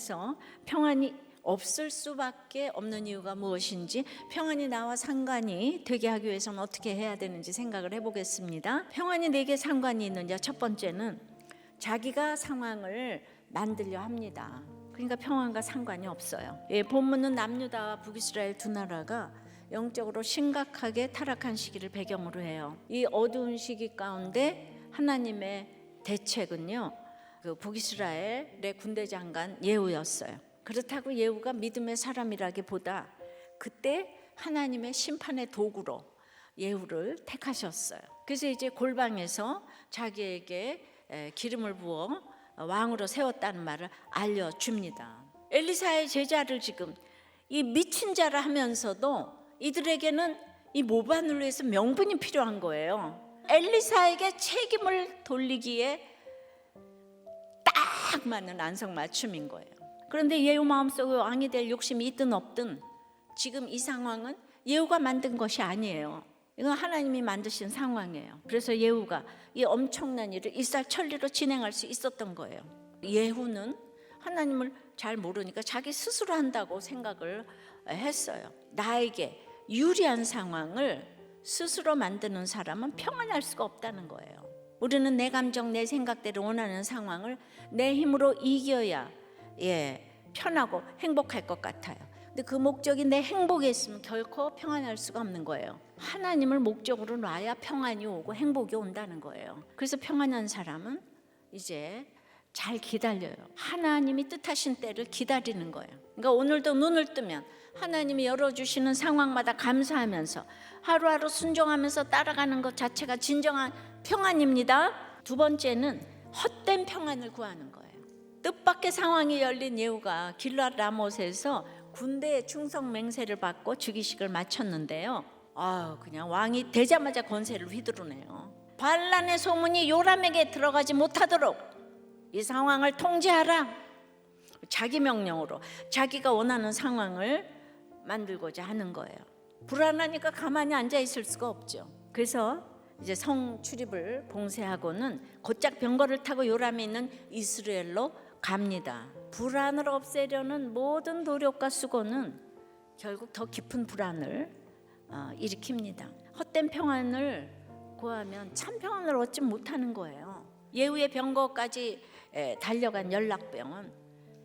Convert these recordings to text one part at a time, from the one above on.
상황에서 평안이 없을 수밖에 없는 이유가 무엇인지, 평안이 나와 상관이 되게 하기 위해서는 어떻게 해야 되는지 생각을 해보겠습니다. 평안이 내게 상관이 있느냐? 첫 번째는 자기가 상황을 만들려 합니다. 그러니까 평안과 상관이 없어요. 본문은 남유다와 북이스라엘 두 나라가 영적으로 심각하게 타락한 시기를 배경으로 해요. 이 어두운 시기 가운데 하나님의 대책은요, 그 북이스라엘의 군대 장관 예후였어요. 그렇다고 예후가 믿음의 사람이라기보다 그때 하나님의 심판의 도구로 예후를 택하셨어요. 그래서 이제 골방에서 자기에게 기름을 부어 왕으로 세웠다는 말을 알려줍니다. 엘리사의 제자를 지금 이 미친 자라 하면서도 이들에게는 이 모반을 위해서 명분이 필요한 거예요. 엘리사에게 책임을 돌리기에 딱 맞는 안성맞춤인 거예요. 그런데 예후 마음속에 왕이 될 욕심이 있든 없든 지금 이 상황은 예후가 만든 것이 아니에요. 이건 하나님이 만드신 상황이에요. 그래서 예후가 이 엄청난 일을 일사천리로 진행할 수 있었던 거예요. 예후는 하나님을 잘 모르니까 자기 스스로 한다고 생각을 했어요. 나에게 유리한 상황을 스스로 만드는 사람은 평안할 수가 없다는 거예요. 우리는 내 감정, 내 생각대로 원하는 상황을 내 힘으로 이겨야 편하고 행복할 것 같아요. 근데 그 목적이 내 행복에 있으면 결코 평안할 수가 없는 거예요. 하나님을 목적으로 놔야 평안이 오고 행복이 온다는 거예요. 그래서 평안한 사람은 이제 잘 기다려요. 하나님이 뜻하신 때를 기다리는 거예요. 그러니까 오늘도 눈을 뜨면 하나님이 열어주시는 상황마다 감사하면서 하루하루 순종하면서 따라가는 것 자체가 진정한 평안입니다. 두 번째는 헛된 평안을 구하는 거예요. 뜻밖의 상황이 열린 예후가 길르앗 라못에서 군대의 충성 맹세를 받고 즉위식을 마쳤는데요. 그냥 왕이 되자마자 권세를 휘두르네요. 반란의 소문이 요람에게 들어가지 못하도록 이 상황을 통제하라. 자기 명령으로 자기가 원하는 상황을 만들고자 하는 거예요. 불안하니까 가만히 앉아 있을 수가 없죠. 그래서 이제 성 출입을 봉쇄하고는 곧장 병거를 타고 요람에 있는 이스라엘로 갑니다. 불안을 없애려는 모든 노력과 수고는 결국 더 깊은 불안을 일으킵니다. 헛된 평안을 구하면 참 평안을 얻지 못하는 거예요. 예후의 병거까지 달려간 연락병은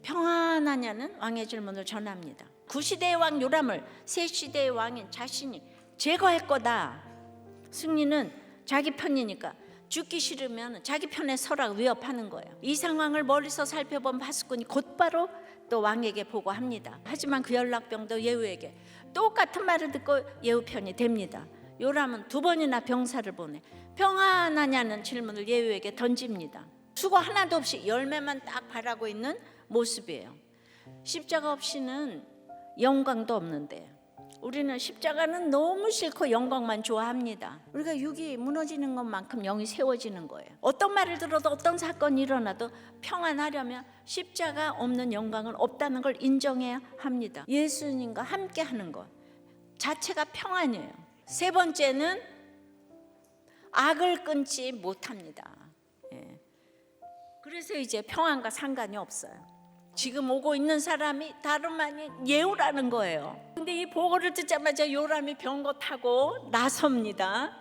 평안하냐는 왕의 질문을 전합니다. 구시대의 왕 요람을 새 시대의 왕인 자신이 제거할 거다. 승리는 자기 편이니까 죽기 싫으면 자기 편에 서라 위협하는 거예요. 이 상황을 멀리서 살펴본 파수꾼이 곧바로 또 왕에게 보고합니다. 하지만 그 연락병도 예후에게 똑같은 말을 듣고 예후 편이 됩니다. 요람은 두 번이나 병사를 보내 평안하냐는 질문을 예후에게 던집니다. 수고 하나도 없이 열매만 딱 바라고 있는 모습이에요. 십자가 없이는 영광도 없는데 우리는 십자가는 너무 싫고 영광만 좋아합니다. 우리가 육이 무너지는 것만큼 영이 세워지는 거예요. 어떤 말을 들어도 어떤 사건이 일어나도 평안하려면 십자가 없는 영광은 없다는 걸 인정해야 합니다. 예수님과 함께 하는 것 자체가 평안이에요. 세 번째는 악을 끊지 못합니다. 그래서 이제 평안과 상관이 없어요. 지금 오고 있는 사람이 다름 아닌 예후라는 거예요. 근데 이 보고를 듣자마자 요람이 병거 타고 나섭니다.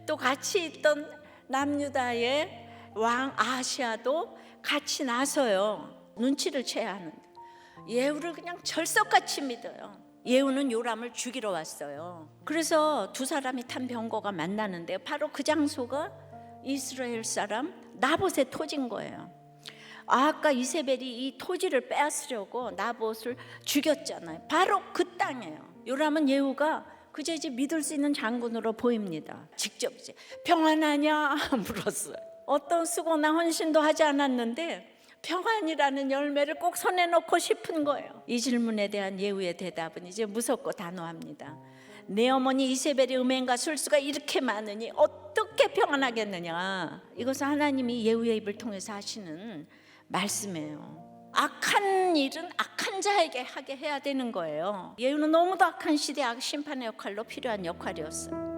또 같이 있던 남유다의 왕 아하시아도 같이 나서요. 눈치를 채야 하는데 예후를 그냥 철석같이 믿어요. 예후는 요람을 죽이러 왔어요. 그래서 두 사람이 탄 병거가 만나는데 바로 그 장소가 이스라엘 사람 나봇의 토지인 거예요. 아까 이세벨이 이 토지를 빼앗으려고 나봇을 죽였잖아요. 바로 그 땅이에요. 요람은 예후가 그저 이제 믿을 수 있는 장군으로 보입니다. 직접 이제 평안하냐 물었어요. 어떤 수고나 헌신도 하지 않았는데 평안이라는 열매를 꼭 손에 넣고 싶은 거예요. 이 질문에 대한 예후의 대답은 이제 무섭고 단호합니다. 내 어머니 이세벨의 음행과 술수가 이렇게 많으니 어떻게 평안하겠느냐. 이것은 하나님이 예후의 입을 통해서 하시는 말씀이에요. 악한 일은 악한 자에게 하게 해야 되는 거예요. 예후는 너무도 악한 시대 악 심판의 역할로 필요한 역할이었어요.